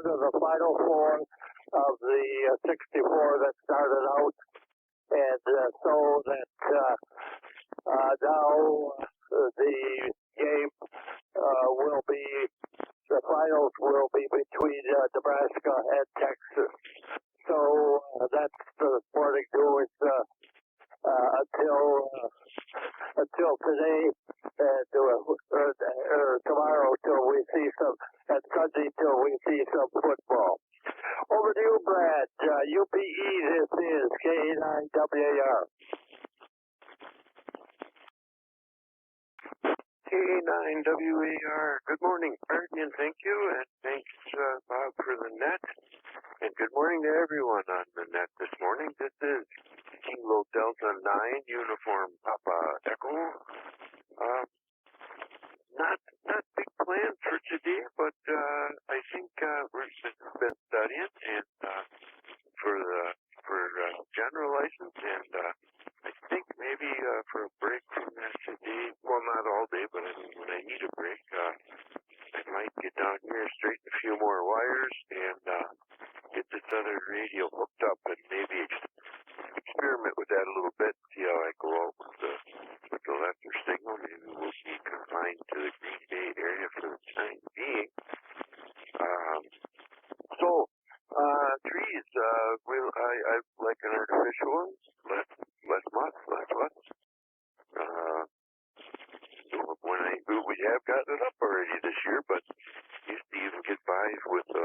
to the final four of the 64 that started out, and so that now the game will be, the finals will be between Nebraska and Texas. So that's the morning news until today, and tomorrow till we see some, and Sunday till we see some football. Over to you, Brad. UPE, this is K9WAR. K9WAR. Good morning, Martin, and thank you, and thanks, Bob, for the net. And good morning to everyone on the net this morning. This is Kilo Delta 9, Uniform Papa Echo. Not big plans for today, but I think we've been studying and for general license, and I think maybe for a break from that today. Well, not all day, but I mean, when I need a break, I might get down here, straighten a few more wires, and get this other radio hooked up, and maybe experiment with that a little bit. See how I go out with the lesser signal. Maybe we'll be confined to the Green Bay area for the time being. Trees. I like an artificial ones. Less moss, less rust. We have gotten it up already this year, but used to even get by with a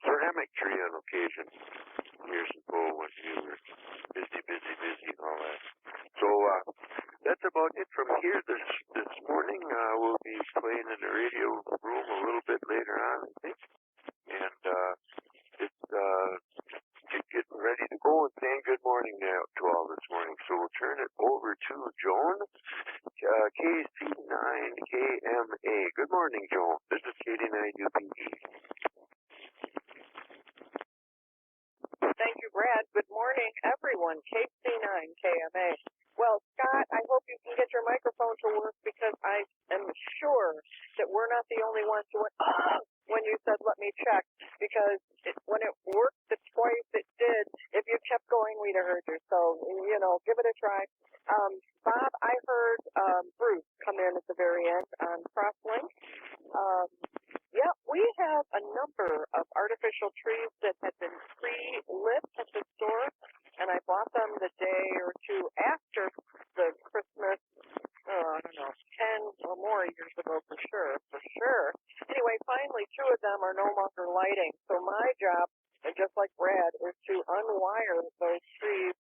ceramic tree on occasion years ago when we were busy and all that. So that's about it from here this morning. We'll be playing in the radio room a little bit later on, I think. And it's getting ready to go and saying good morning now to all this morning. So we'll turn it over to Joan, KC9KMA. Good morning, Joan. This is KD9UPE. Thank you, Brad. Good morning, everyone. KC9KMA. Well, Scott, I hope you can get your microphone to work, because I am sure that we're not the only ones who went, when you said, let me check, because when it worked the twice it did, if you kept going, we'd have heard you. So, give it a try. Bob, I heard Bruce come in at the very end on Crosslink. Yeah, we have a number of artificial trees that had been pre-lit at the store, and I bought them the day or two after the Christmas, I don't know, 10 or more years ago for sure. Anyway, finally, two of them are no longer lighting, so my job, just like Brad, is to unwire those trees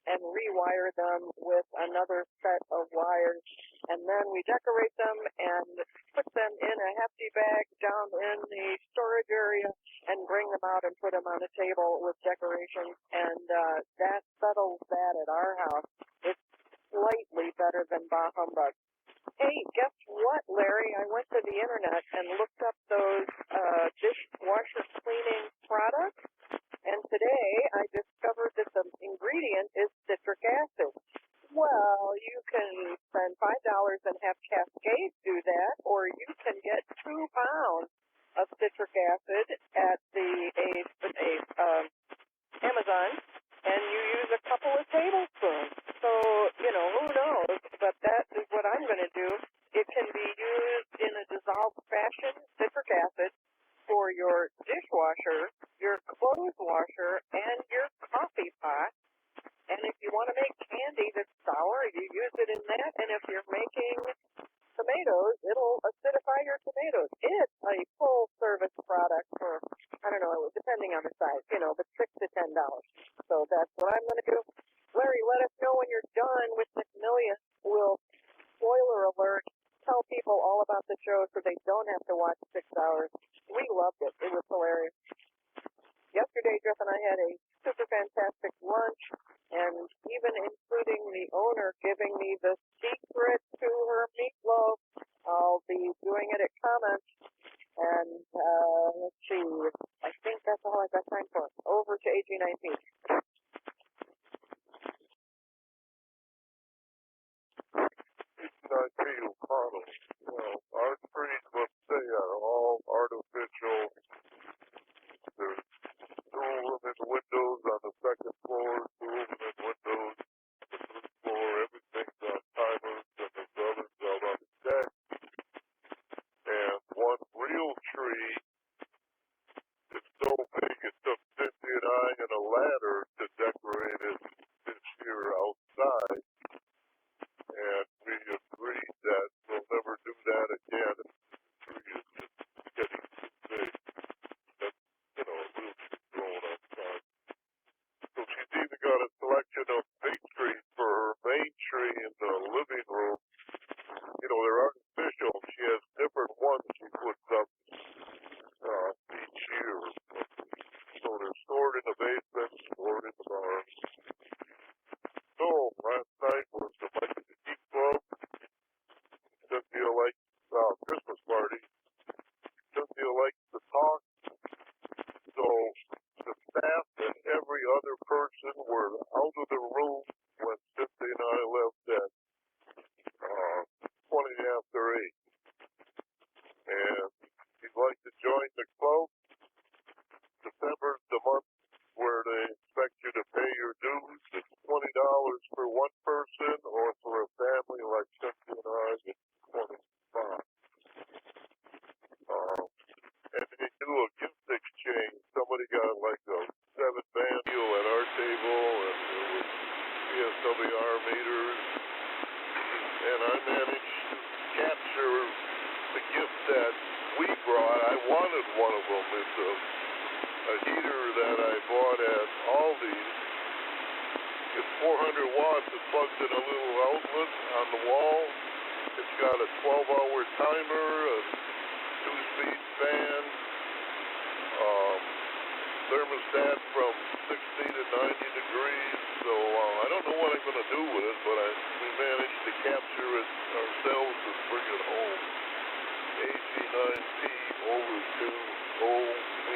and rewire them with another set of wires, and then we decorate them and put them in a hefty bag down in the storage area and bring them out and put them on a table with decorations, and that settles that at our house. It's slightly better than Bah Humbug. Hey, guess what, Larry? I went to the internet and looked up those dishwasher cleaning products, and today I discovered that the ingredient is citric acid. Well, you can spend $5 and have Cascade do that, or you can get 2 pounds of citric acid at the Amazon, and you use a couple of tablespoons. So, who knows? But that is what I'm going to do. It can be used in a dissolved fashion, citric acid, for your dishwasher, your clothes washer, and your coffee pot. And if you want to make candy that's sour, you use it in that. And if you're making tomatoes, it'll acidify your tomatoes. It's a full-service product for, I don't know, depending on the size, but $6 to $10. So that's what I'm going to do. Larry, let us know when you're done with McMillian. We'll, spoiler alert, tell people all about the show so they don't have to watch 6 hours. We loved it. It was hilarious. Yesterday, Jeff and I had a super fantastic lunch, and even including the owner giving me the secret to her meatloaf. I'll be doing it at Comments. And let's see, I think that's all I've got time for. Over to AG19. To you, Carlos. Well, our trees look they are all artificial. There's two of them in the windows on the second floor, two of them in windows on the third floor. Everything's on timers, and there's others out on the deck. And one real tree is so big it took Cindy and I and a ladder to decorate it this year outside. And we agreed that we'll never do that again. The tree is just getting too big. That's, a real tree growing outside. So she's even got a selection of big trees for her main tree in the living room. They're artificial. She has different ones she puts up each year. So they're stored in the basement, stored in the barn. So last night was the Mike and the Geek Club. Cynthia likes Christmas party. Cynthia likes to talk. So the staff and every other person were out of the room when Cynthia and I left at 20 after 8. And if you'd like to join the club, December's the month where they expect you to pay your dues. It's $20 for one person, or for a family like Cynthia and I, it's $25. And they do a gift exchange. Somebody got like a 7-band deal at our table, and there was PSWR meters. And I managed to capture the gift that we brought. I wanted one of them. It's a heater that I bought at Aldi's. It's 400 watts. It plugs in a little outlet on the wall. It's got a 12-hour timer, a 2-speed fan, thermostat from 60 to 90 degrees. So I don't know what I'm going to do with it, but we managed to capture it ourselves and bring it home. AG9P over to OV.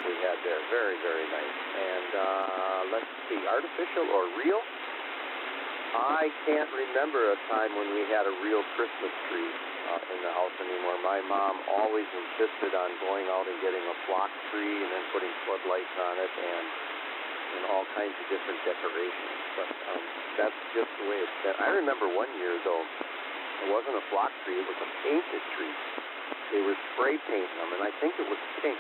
We had there, very, very nice. And let's see, artificial or real? I can't remember a time when we had a real Christmas tree in the house anymore. My mom always insisted on going out and getting a flock tree and then putting floodlights on it and all kinds of different decorations. But that's just the way it's been. I remember one year, though, it wasn't a flock tree, it was a painted tree. They were spray painting them, and I think it was pink.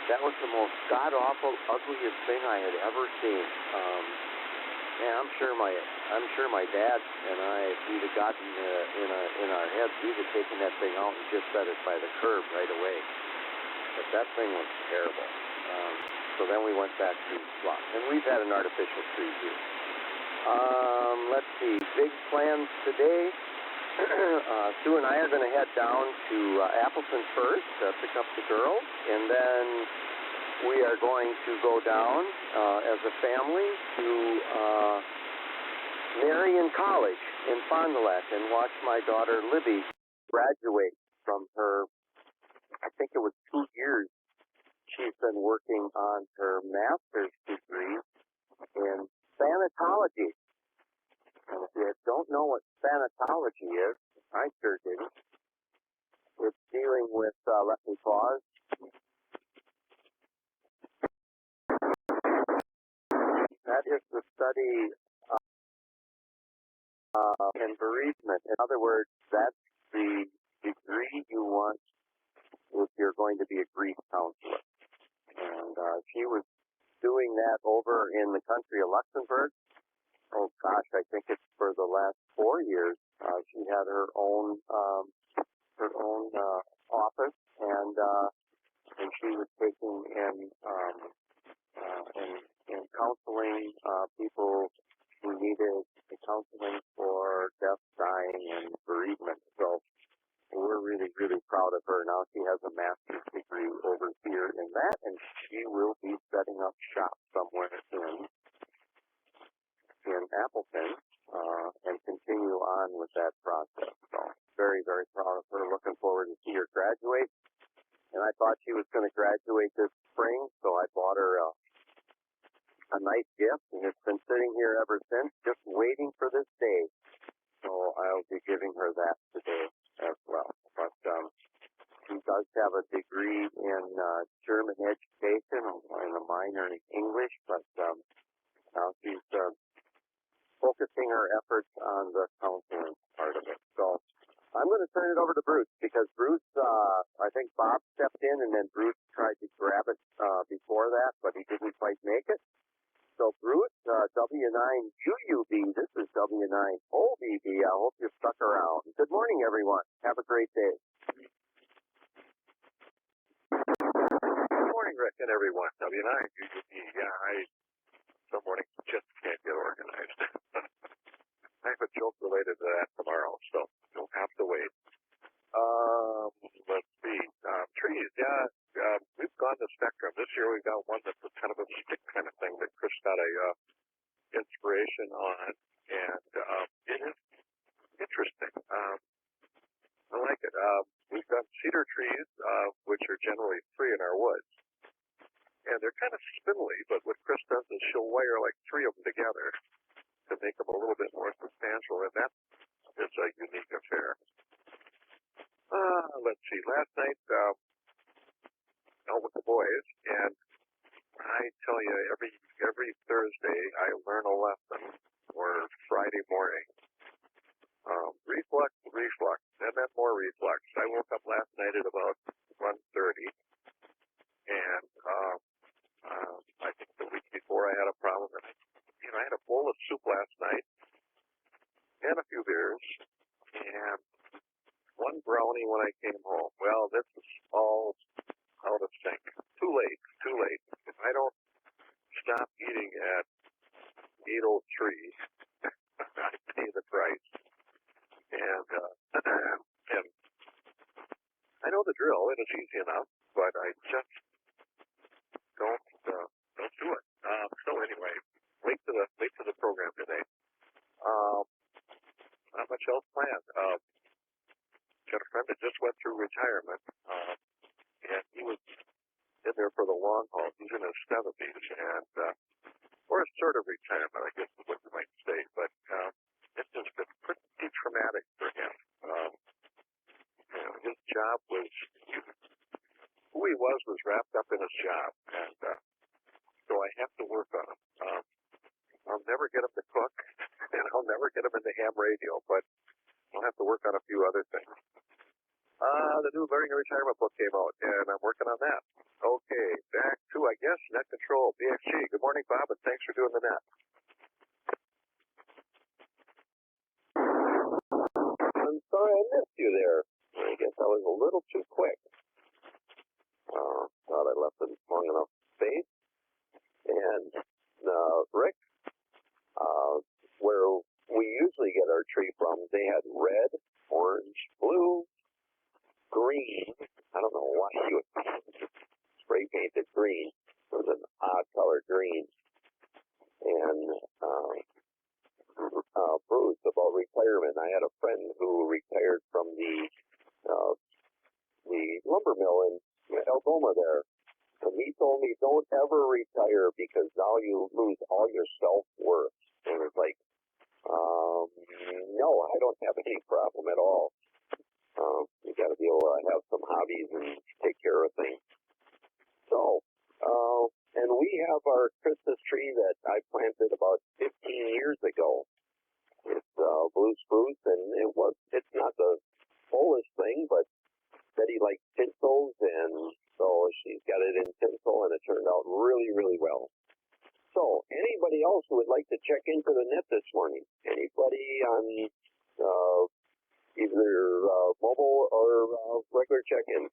That was the most god-awful, ugliest thing I had ever seen. I'm sure my dad and I, if we'd have gotten in our heads, we'd have taken that thing out and just set it by the curb right away. But that thing was terrible. So then we went back to flock, and we've had an artificial tree here. Let's see, big plans today. Sue and I are going to head down to Appleton first, pick up the girls, and then we are going to go down as a family to Marion College in Fond du Lac and watch my daughter Libby graduate from her, I think it was 2 years. She's been working on her master's degree in thanatology. And if you don't know what thanatology is, I sure didn't. It's dealing with, let me pause. That is the study in bereavement. In other words, that's the degree you want if you're going to be a grief counselor. And she was doing that over in the country of Luxembourg. Oh gosh, I think it's for the last 4 years. She had her own office, and she was taking in counseling people who needed counseling for death, dying, and bereavement. So we're really, really proud of her. Now she has a master's degree over here in that, and she will be setting up shop somewhere in Appleton and continue on with that process. So very, very proud of her. Looking forward to see her graduate. And I thought she was going to graduate this spring, so I bought her a nice gift, and it's been sitting here ever since, just waiting for this day. So I'll be giving her that today as well. But she does have a degree in German education and a minor in English, but now she's focusing her efforts on the counseling part of it. So I'm going to turn it over to Bruce, because Bruce, I think Bob stepped in, and then Bruce tried to grab it before that, but he didn't quite make it. So Bruce, W9UUB, this is W9OBB. I hope you stuck around. Good morning, everyone. Have a great day. Good morning, Rick and everyone. W9UUB. Yeah, some mornings just can't get organized. I have a joke related to that tomorrow, so you'll have to wait. Let's see. Trees, yeah. We've gone the spectrum. This year we've got one that's kind of a stick kind of thing that Chris got a inspiration on, and it is interesting. I like it. We've got cedar trees, which are generally 3 in our woods, and they're kind of spindly, but what Chris does is she'll wire like 3 of them together to make them a little bit more substantial, and that is a unique affair. Let's see. Last night, out with the boys, and I tell you, every Thursday I learn a lesson, or Friday morning. Reflux, and then more reflux. I woke up last night at about 1:30, and I think the week before I had a problem. And I had a bowl of soup last night, and a few beers, and one brownie when I came home. Well, this is all out of sync. Too late. If I don't stop eating at 8:03, I pay the price. And I know the drill, and it's easy enough, but I just don't do it. So anyway, late to the program today. Not much else planned. Got a friend that just went through retirement, and he was in there for the long haul. He's in his 70s, and or a sort of retirement, I guess is what you might say. But it's just been pretty traumatic for him. His job was, who he was wrapped up in his job, and so I have to work on him. I'll never get him to cook, and I'll never get him into ham radio, but I'll have to work on a few other things. The new Learning and Retirement book came out, and I'm working on that. Okay, back to, I guess, net control, BXG. Good morning, Bob, and thanks for doing the net. I'm sorry I missed you there. I guess I was a little too quick. Thought I left it long enough space. And Rick, where we usually get our tree from, they had red orange, blue, green. I don't know why you would spray painted green. It was an odd color green. And Bruce, about retirement. I had a friend who retired from the lumber mill in Algoma there. And he told me, don't ever retire because now you lose all your self-worth. And it's like, no, I don't have any problem at all. You got to be able to have some hobbies and take care of things. So, and we have our Christmas tree that I planted about 15 years ago. It's blue spruce, and it's not the fullest thing, but Betty likes tinsels, and so she's got it in tinsel, and it turned out really, really well. So, anybody else who would like to check into the net this morning? Anybody on either mobile or regular check-in?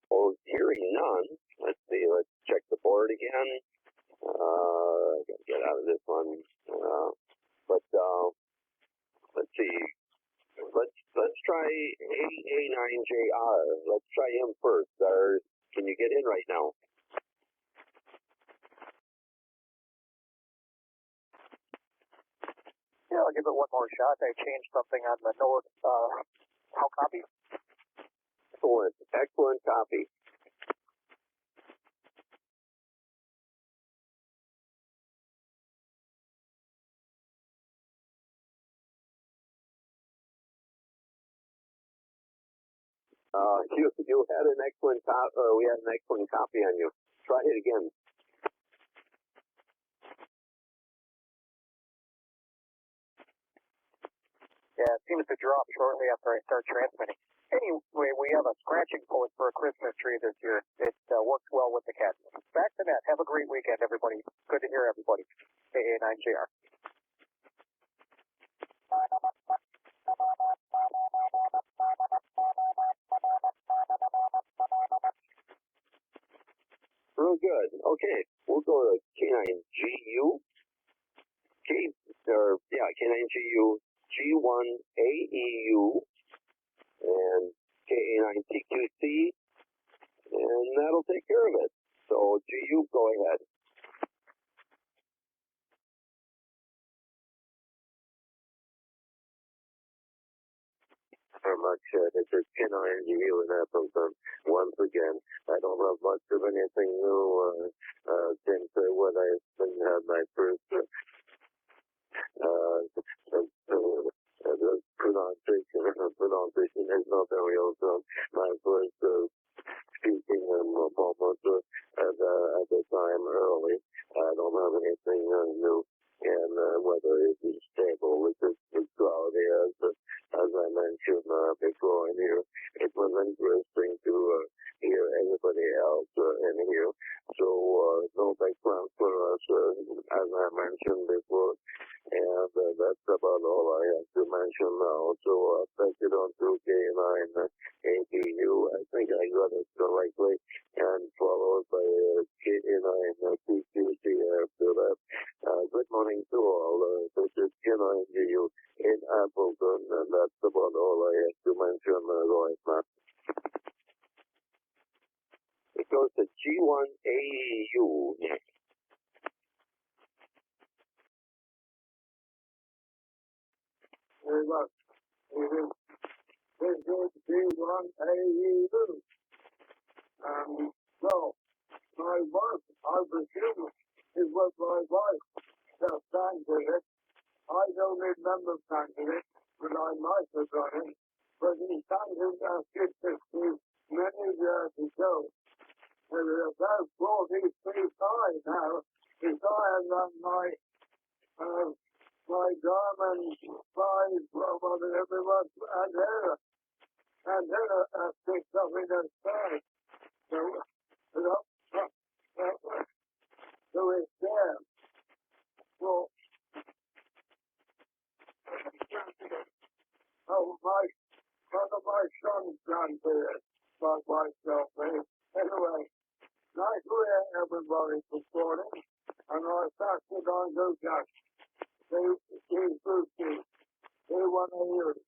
Well, hearing none. Let's see. Let's check the board again. I gotta get out of this one. But let's see. Let's try AA9JR. Let's try him first. Can you get in right now? Yeah, I'll give it one more shot. I changed something on the note. How copy? Excellent copy. You had an excellent we had an excellent copy on you. Try it again. Yeah, it seems to drop shortly after I start transmitting. Anyway, we have a scratching post for a Christmas tree this year. It works well with the cat. Back to that. Have a great weekend, everybody. Good to hear everybody. AA9JR. Real good. Okay, we'll go to K9GU. K9GU, G1AEU, and KA9TQC, and that'll take care of it. So, GU, go ahead. Very much. This is K9GU in Appleton. Once again, I don't have much of anything new since when I had my first the pronunciation is not very well. My first speaking moment at the time early. I don't have anything new, and whether it is stable, which is cloudy, as I mentioned before in here. It was interesting to hear everybody else in here. So no background for us, as I mentioned before. And that's about all I have to mention now. So pass it on to K9 APU. I think I got it correctly. And followed by K9 TQC after that. Good morning to all. This is K9GU in Appleton. And that's about all I have to mention right now. It goes to G1AEU next. Very much. This is G1AEU. So, my wife, I presume, is what my wife just planted it. I don't remember planting it, but I might have done it. But he planted that 50 many years ago. And it's about 43 high now. It's higher than my diamond size from everyone and here picked up in the sky. So it's there. So one of my sons planted it. by myself, man. Anyway, nice to have everybody this morning. And I thought you don't do that. They want to hear it.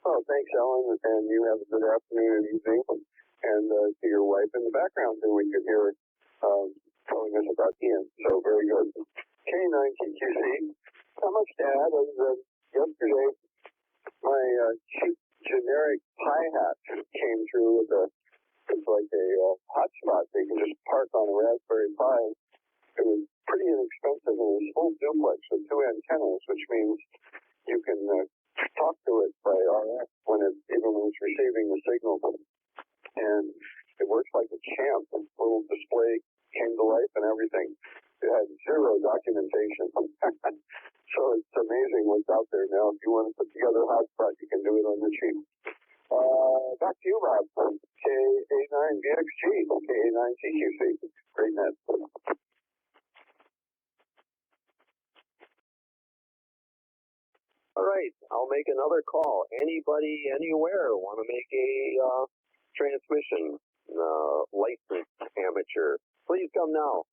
Oh, thanks, Ellen, and you have a good afternoon and evening. And to your wife in the background, who we could hear telling us about Ian. So very good. K9TQC. Not much to add other than yesterday my cheap generic Pi hat came through with it's like a hotspot. They can just park on a Raspberry Pi. It was pretty inexpensive, and it was full duplex with 2 antennas, which means you can talk to it by RF even when it's receiving the signal. And it works like a champ. The little display came to life and everything. It had zero documentation. So it's amazing what's out there now. If you want to put together a hotspot, you can do it on the cheap. Back to you, Rob. K89BXG, K89TQC. Great net. All right, I'll make another call. Anybody, anywhere, want to make a transmission licensed amateur? Please come now.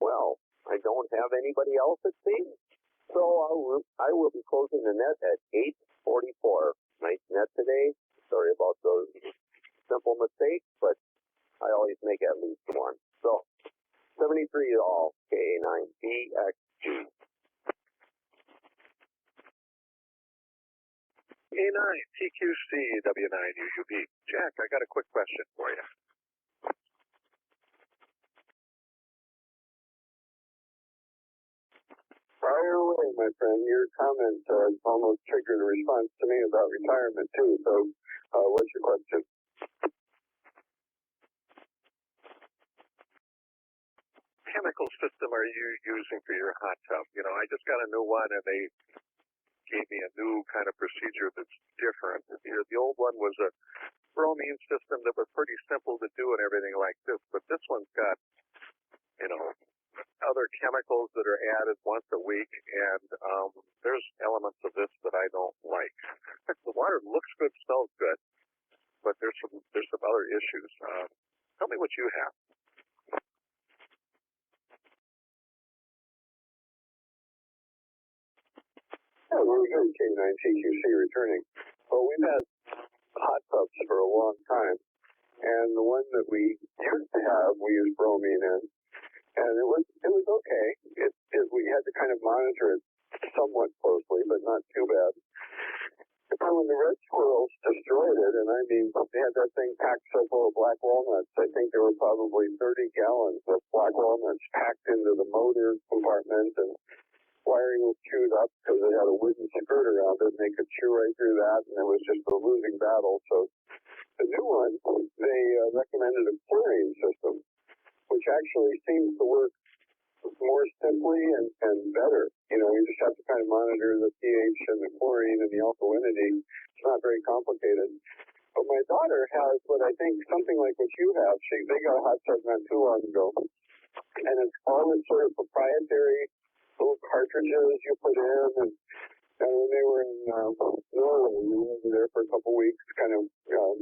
Well, I don't have anybody else it seems, so I will be closing the net at 8:44. Nice net today. Sorry about those simple mistakes, but I always make at least one. So 73 all, K9BXG. A9 TQC W9 UUP. Jack, I got a quick question for you. Fire away, my friend. Your comment almost triggered a response to me about retirement, too. So what's your question? Chemical system are you using for your hot tub? You know, I just got a new one, and they gave me a new kind of procedure that's different. You know, the old one was a bromine system that was pretty simple to do and everything like this, but this one's got, you know, other chemicals that are added once a week, and there's elements of this that I don't like. The water looks good, smells good, but there's some other issues. Tell me what you have. Yeah, very good, K9TQC returning. Well, we've had hot tubs for a long time, and the one that we used to have, we used bromine in, and it was okay. We had to kind of monitor it somewhat closely, but not too bad. And when the red squirrels destroyed it, and I mean, they had that thing packed so full of black walnuts, I think there were probably 30 gallons of black walnuts packed into the motor compartment, and wiring was chewed up because they had a wooden skirt around it, and they could chew right through that, and it was just a losing battle. So the new one, they recommended a chlorine system, which actually seems to work more simply and better. You know, you just have to kind of monitor the pH and the chlorine and the alkalinity. It's not very complicated. But my daughter has what I think something like what you have. They got a hot tub not too long ago, and it's all this sort of proprietary little cartridges you put in, and when they were in Norway, we were over there for a couple weeks, kind of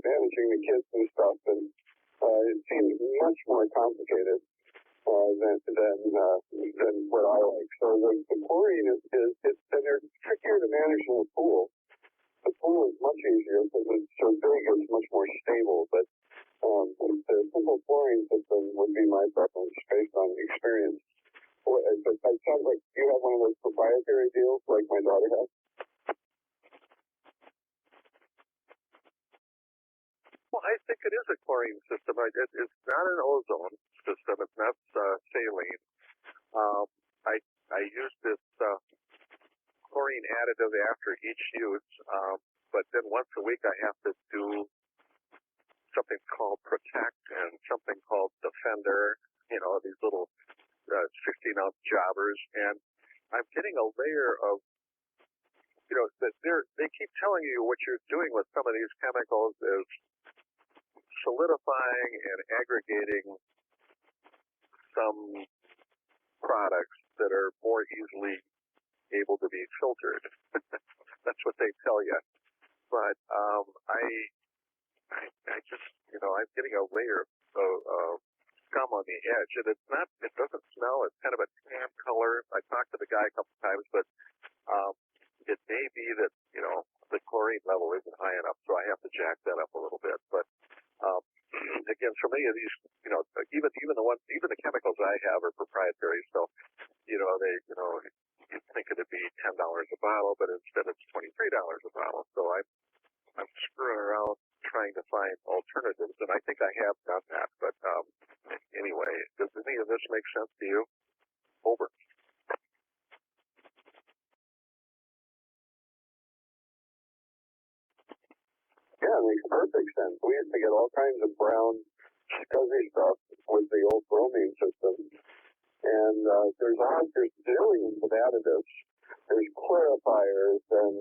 managing the kids and stuff, and it seems much more complicated than what I like. So the chlorine is and they're trickier to manage in the pool. The pool is much easier because it's so big, it's much more stable. But the simple chlorine system would be my preference based on experience. But it sounds like you have one of those proprietary deals like my daughter has. Well, I think it is a chlorine system. It's not an ozone system. It's not saline. I use this chlorine additive after each use, but then once a week I have to do something called Protect and something called Defender. You know, these little 16-ounce jobbers, and I'm getting a layer of, you know, that they keep telling you what you're doing with some of these chemicals is solidifying and aggregating some products that are more easily able to be filtered. That's what they tell you. But I just, I'm getting a layer of scum on the edge, and it doesn't smell. It's kind of a tan color. I talked to the guy a couple times, but it may be that, the chlorine level isn't high enough, so I have to jack that up a little bit. But again, for many of these, even the chemicals I have are proprietary, so you'd think it'd be $10 a bottle, but instead it's $23 a bottle. So I'm screwing around trying to find alternatives, and I think I have done that. But anyway, does any of this make sense to you? Over. Yeah, it makes perfect sense. We used to get all kinds of brown, scuzzy stuff with the old bromine system. And there's zillions of additives. There's clarifiers and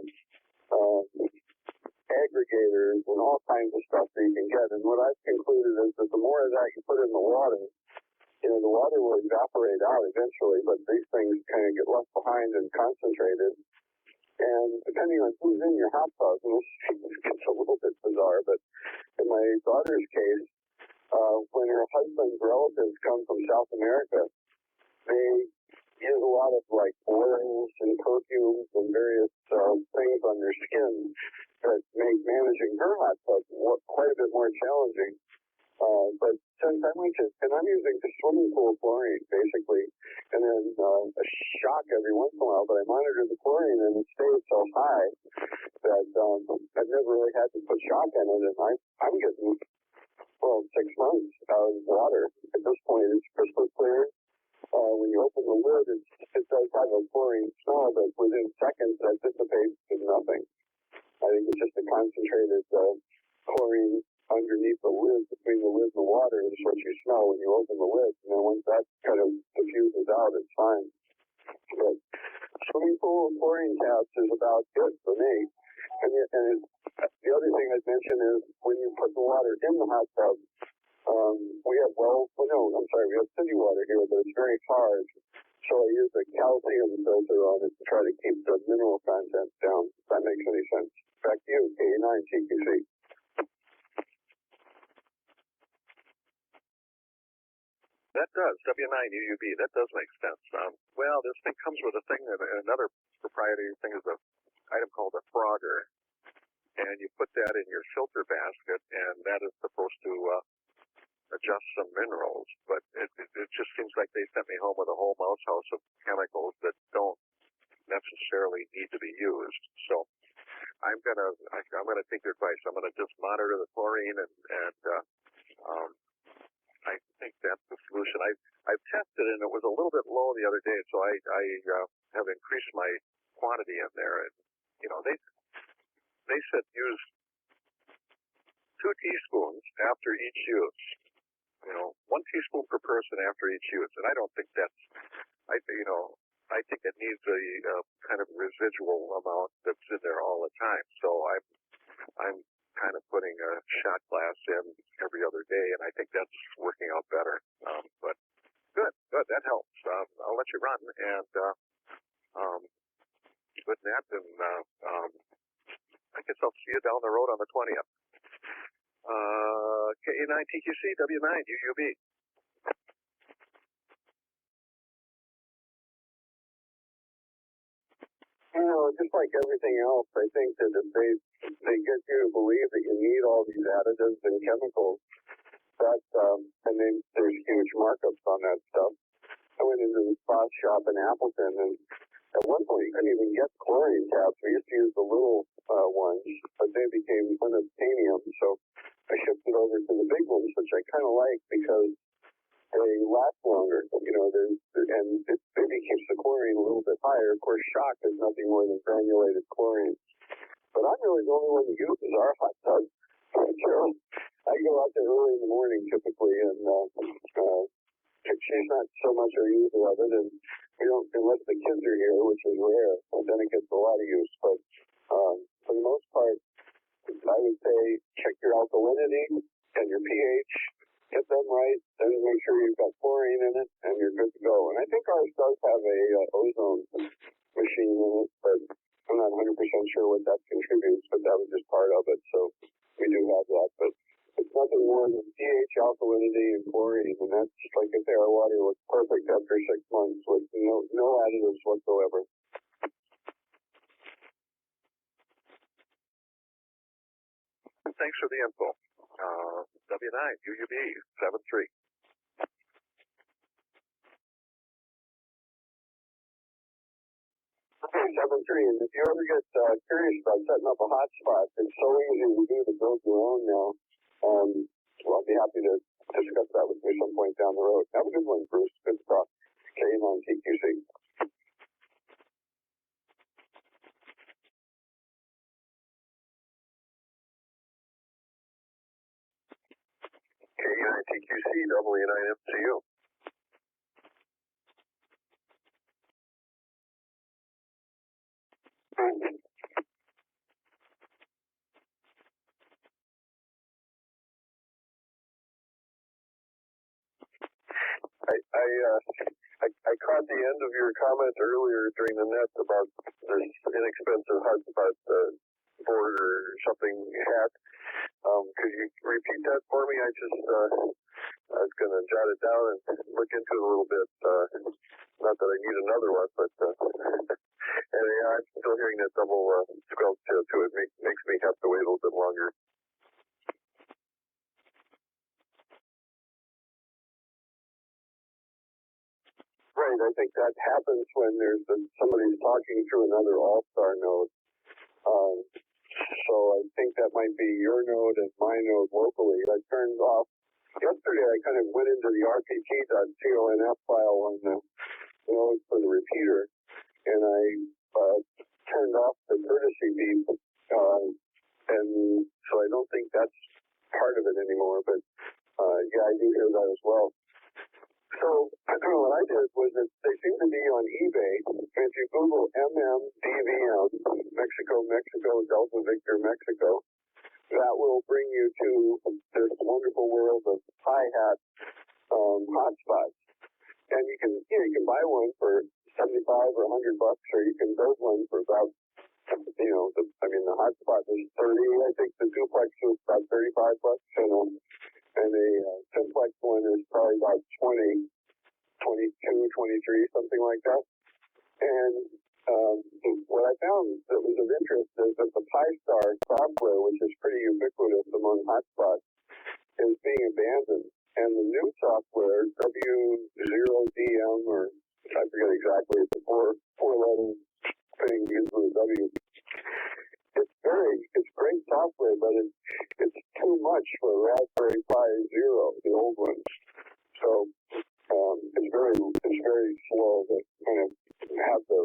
aggregators and all kinds of stuff that you can get. And what I've concluded is that the more of that you put in the water, the water will evaporate out eventually, but these things kind of get left behind and concentrated. And depending on who's in your hot tub, and this gets a little bit bizarre, but in my daughter's case, when her husband's relatives come from South America, they use a lot of like oils and perfumes and various things on their skin that make managing her hot tub quite a bit more challenging. But since I'm using the swimming pool chlorine basically, and then a shock every once in a while, but I monitor the chlorine and it stays so high that I've never really had to put shock in it, and I'm getting 6 months out of water. At this point, it's crystal clear. When you open the lid, it does have a chlorine smell, but within seconds that dissipates to nothing. I think it's just a concentrated chlorine underneath the lid, between the lid and the water, is what you smell when you open the lid. And then once that kind of diffuses out, it's fine. But swimming pool chlorine taps is about it for me. And the other thing I'd mention is when you put the water in the hot tub, we have we have city water here, but it's very hard. So I use a calcium filter on it to try to keep the mineral content down, if that makes any sense. Back to you, K9 TQC. That does, W9 UUB, that does make sense. This thing comes with a thing, another proprietary thing is an item called a frogger. And you put that in your filter basket, and that is supposed to adjust some minerals. But it just seems like they sent me home with a whole mouse house of chemicals that don't necessarily need to be used. So I'm gonna take their advice. I'm gonna just monitor the chlorine, and I think that's the solution. I've tested and it was a little bit low the other day, so I have increased my quantity in there. And they said use 2 teaspoons after each use. 1 teaspoon per person after each use, and I don't think that's. I think it needs a kind of residual amount that's in there all the time. So I'm kind of putting a shot glass in every other day, and I think that's working out better. But good, that helps. I'll let you run, and good net, and I guess I'll see you down the road on the 20th. K9 TQC W9 UUB. Just like everything else, I think that if they get you to believe that you need all these additives and chemicals, and then there's huge markups on that stuff. I went into the spot shop in Appleton, and at one point you couldn't even get chlorine taps. We used to use the little ones, but they became unobtainium, so I shifted over to the big ones, which I kind of like because they last longer, and it maybe keeps the chlorine a little bit higher. Of course, shock is nothing more than granulated chlorine. But I'm really the only one who uses our hot tub. I go out there early in the morning typically, and she's not so much a user of it, and we don't, unless the kids are here, which is rare, and then it gets a lot of use. But for the most part, I would say check your alkalinity and your pH ozone machine in it, but I'm not 100% sure what that contributes, but that was just part of it. So we do have that, but it's nothing more than pH, alkalinity, and chlorine, and that's, like I say, our water looks perfect after 6 months with no additives whatsoever. Thanks for the info. W9, UUB, 7-3. Okay, 7-3, and if you ever get curious about setting up a hotspot, it's so easy to do to build your own now. So I'll be happy to discuss that with you some point down the road. Have a good one, Bruce. Good talk. K9 TQC. K9 TQC, W9 MCU. I caught the end of your comment earlier during the net about this inexpensive hotspot board or something hat. Could you repeat that for me? I was going to jot it down and look into it a little bit. Not that I need another one, but and yeah, I'm still hearing that double squelch too. It makes me have to wait a little bit longer. Right, I think that happens when somebody's talking through another all-star node. So I think that might be your node and my node locally. I turned off, yesterday I kind of went into the rpt.conf file on the node for the repeater, and I turned off the courtesy beep, and so I don't think that's part of it anymore, but yeah, I do hear that as well. So what I did was that they seem to be on eBay. If you Google MMDVM, Mexico, Delta Victor, Mexico, that will bring you to this wonderful world of hi-hat hotspots. And you can buy one for $75 or $100, or you can build one for about, the hotspot is 30. I think the duplex was about $35, and a simplex one is probably about 20, 22, 23, something like that. And what I found that was of interest is that the Pi-Star software, which is pretty ubiquitous among hotspots, is being abandoned. And the new software, W0DM, or I forget exactly, it's a four-letter thing used with a W. It's great software, but it's too much for Raspberry Pi Zero, the old ones. So it's very slow to kind of have the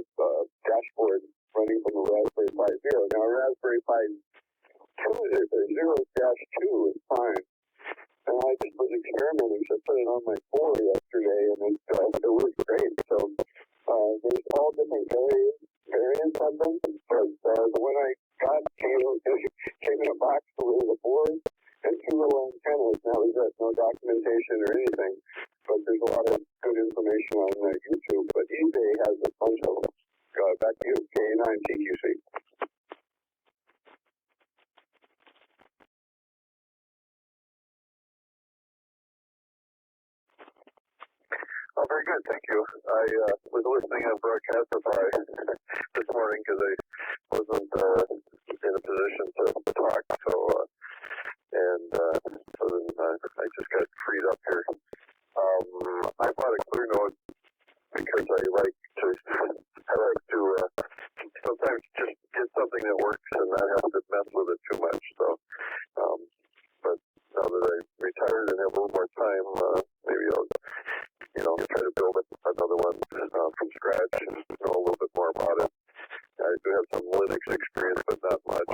dashboard running from a Raspberry Pi Zero. Now, Raspberry Pi 0-2 is fine. And I just was experimenting, so I put it on my 4 yesterday, and it works great. So there's all different variants of them, but the one I got came in a box with a board and 2 little antennas. Now, there's no documentation or anything, but there's a lot of good information on YouTube. But eBay has a bunch of them. Back to you, K9 TQC. Oh, very good, thank you. I was listening on Broadcastify this morning because I wasn't in a position to talk, so then I just got freed up here. I bought a clear node because I like to sometimes just get something that works and not have to mess with it too much. So, but now that I retired and have a little more time, maybe I'll try to build another one from scratch and know a little bit more about it. I do have some Linux experience, but not much.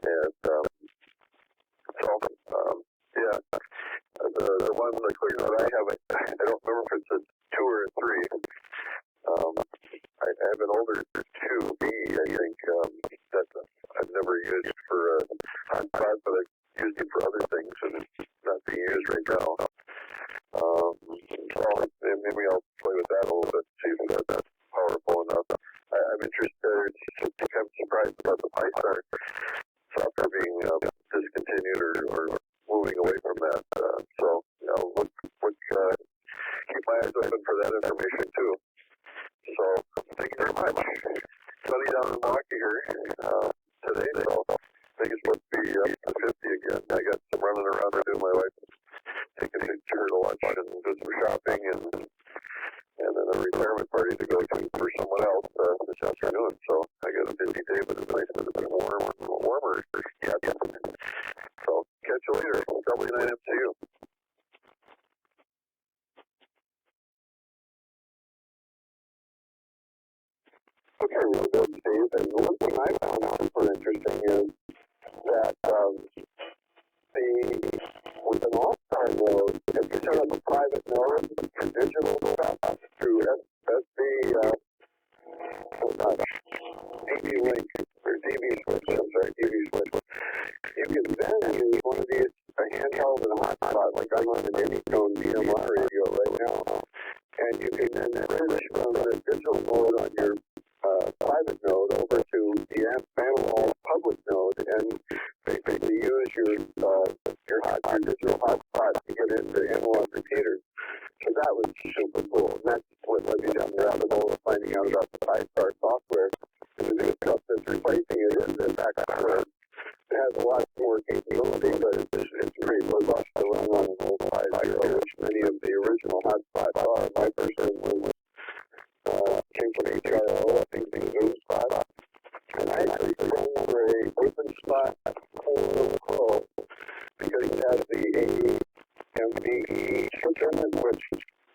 And the clear node I have, I don't remember if it's a 2 or a 3. I have an older 2B, I think, that I've never used for a hotspot, but I've used it for other things, and it's not being used right now. So maybe I'll play with that a little bit, see if that down in Milwaukee here today, so I think it's supposed to be up to 50 again. I got some running around there doing my wife, taking a picture to lunch and do some shopping, and then a retirement party to go to for someone else this afternoon. So I got a busy day, but it's nice that it's been warmer yet. So catch you later. W9MCU. Okay, real good, Steve. And one thing I found super interesting is that with an all-star node, if you set up a private node for digital stuff through DB-Link or DB-Switch, you can then use one of these, a handheld and a hotspot, like I'm on an Anytone DMR radio right now, and you can then switch from the digital node on your private node over to the analog public node and basically use your digital hotspot to get into analog repeaters. So that was super cool. And that's what led me down the rabbit hole of finding out about the 5-star software. And the new stuff that's replacing it is in fact it has a lot more capability, but it's pretty robust to run on an old 5.0, which many of the original hotspots are. My first one was came from HRO, I think the Zoom spot. And I actually went for a open spot Pro because it has the AMBE shipment, which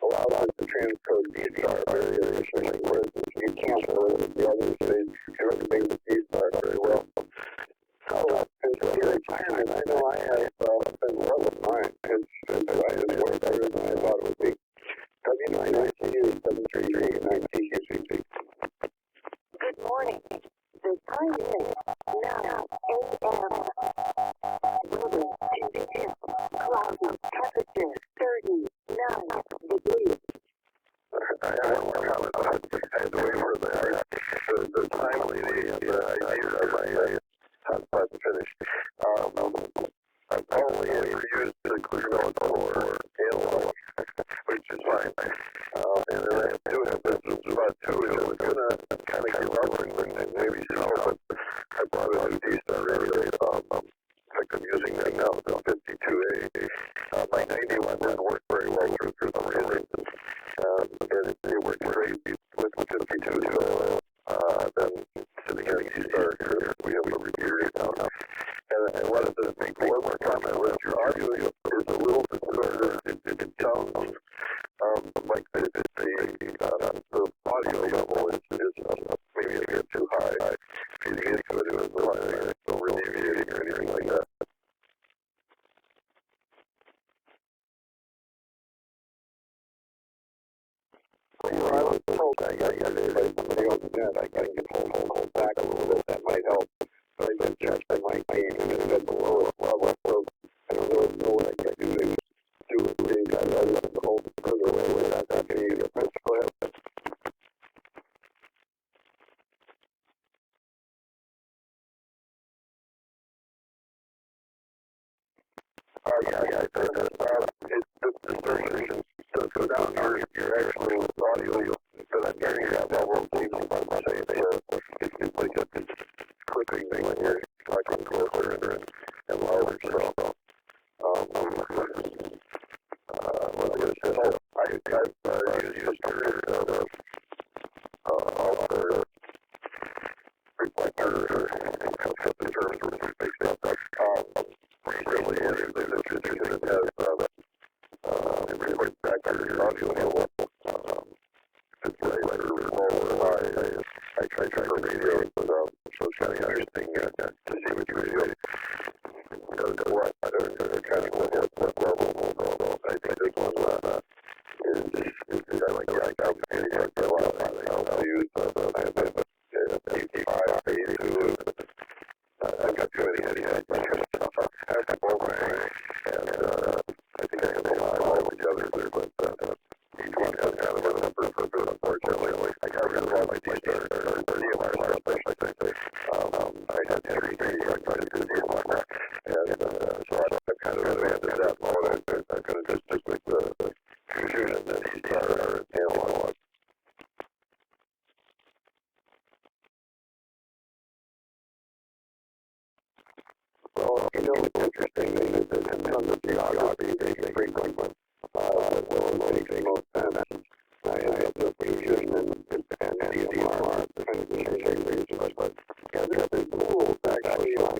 allows us to transcode D-star very efficiently, whereas you can't with the others. They do everything with D-star very well. So, until your retirement, I know I have been well with mine. It's way better than I thought it would be. W9ICU 738-9TQCC. Good morning. The time is now 8 a.m. Weather conditions cloudy, temperature 39 degrees. I had to wait for the time lady and the idea of my hotspot to finish. I've only ever used the clear node for analog, which is fine. And then I do have this spot too, which I was going to kind of give up and maybe sell, but I bought a new D-Star radio. In fact, I'm using that now, the 52A. My 91 didn't work very well for some reason. And it worked great with 52, so then sitting at D-Star here, we have a repeater now. And one of the big more comment was your audio is a little bit clearer. It sounds like the audio level is maybe a bit too high. Feeding into it was no real deviating or anything like that. I was told I got by somebody on the net, I got to hold back a little bit. That might help. But I did check my gain and it's at the lowest level, so I don't really know what I can do to it. I have to hold it further away without that getting either. Go ahead. Yeah, the Sturgeon does go down your actual audio that I'm hearing that won't seem to say it's like a clipping thing when you're talking closer and louder. So, what was I going to say? I've used your reflector in terms of big stuff. Recently, it has record back to your audio level. It's right or low or high. I tried for radio, but so it's kind of interesting to see what you do. What kind of what level. I think this one is I like the icon. I also use I have a 85, 82. I've got too many headphones. I have to program, and I think I have a lot of all the others there, but each one has kind of a number for good, unfortunately. I got rid of all my D-Star or DMR stuff, I should say. I had 3 DMR, and so I've kind of abandoned that mode. I'm going to just stick with the fusion and D-Star or analog. know, it's interesting that in terms of geography, they frequent what makes most sense. I ended up with fusion and DMR, kind of changing regions, but yeah, there's tools actually on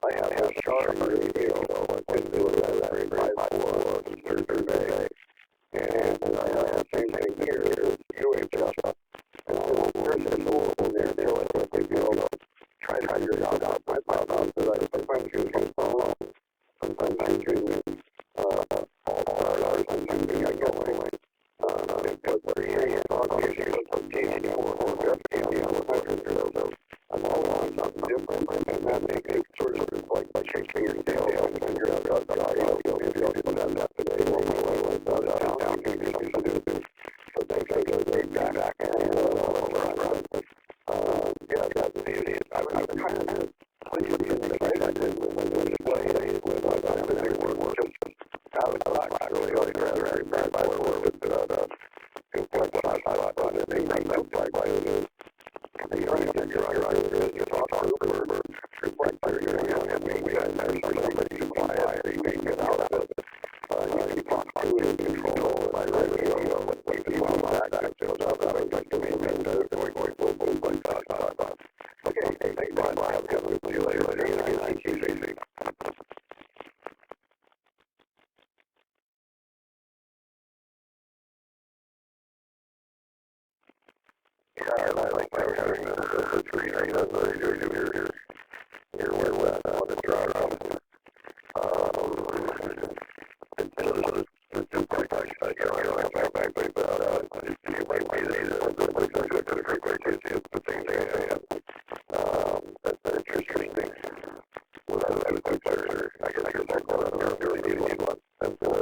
I have a sharp radio, so I can do it at 354 Sturgeon Bay. And I have the same thing here, UHF. And there's a tool in there, they're like, try to figure it out. My problem is that I sometimes use my phone, sometimes I'm using all-star, sometimes I go away. But for hearing it, I'm using it or I'm all on something different, and that makes it sort of like shaking your tail and figure out how the audio is going to end up today. So they go back and yeah, that's easy. I've been trying to play with music like I did when I play with everything just out of the box, really very bad by the word with it's like what I thought and they make that black by the you're on your talk group or it's like you're and maybe somebody to buy it, they may get out of it. You can talk to and control by radio, but if you want back, that goes up, like the main thing does, going, talk. Okay, thanks, Brian. I'll have to see you later. Thank you, JC. Yeah, I like having the tree. That's what I do here where on the drought. That's interesting thing. What I would consider, I guess you're talking about really needing one. And so I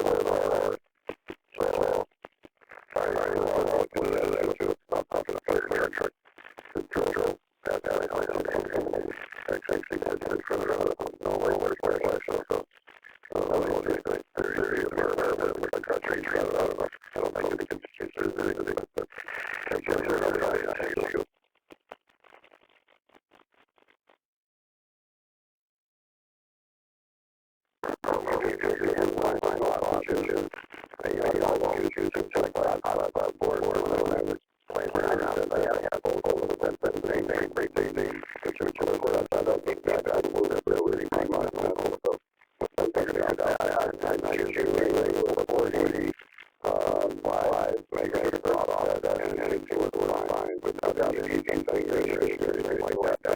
look into that too. Not the fire truck. Control. That's actually that's in front of no where's so I don't know if there's a country I don't think it's anything, but I'm sure they're like that.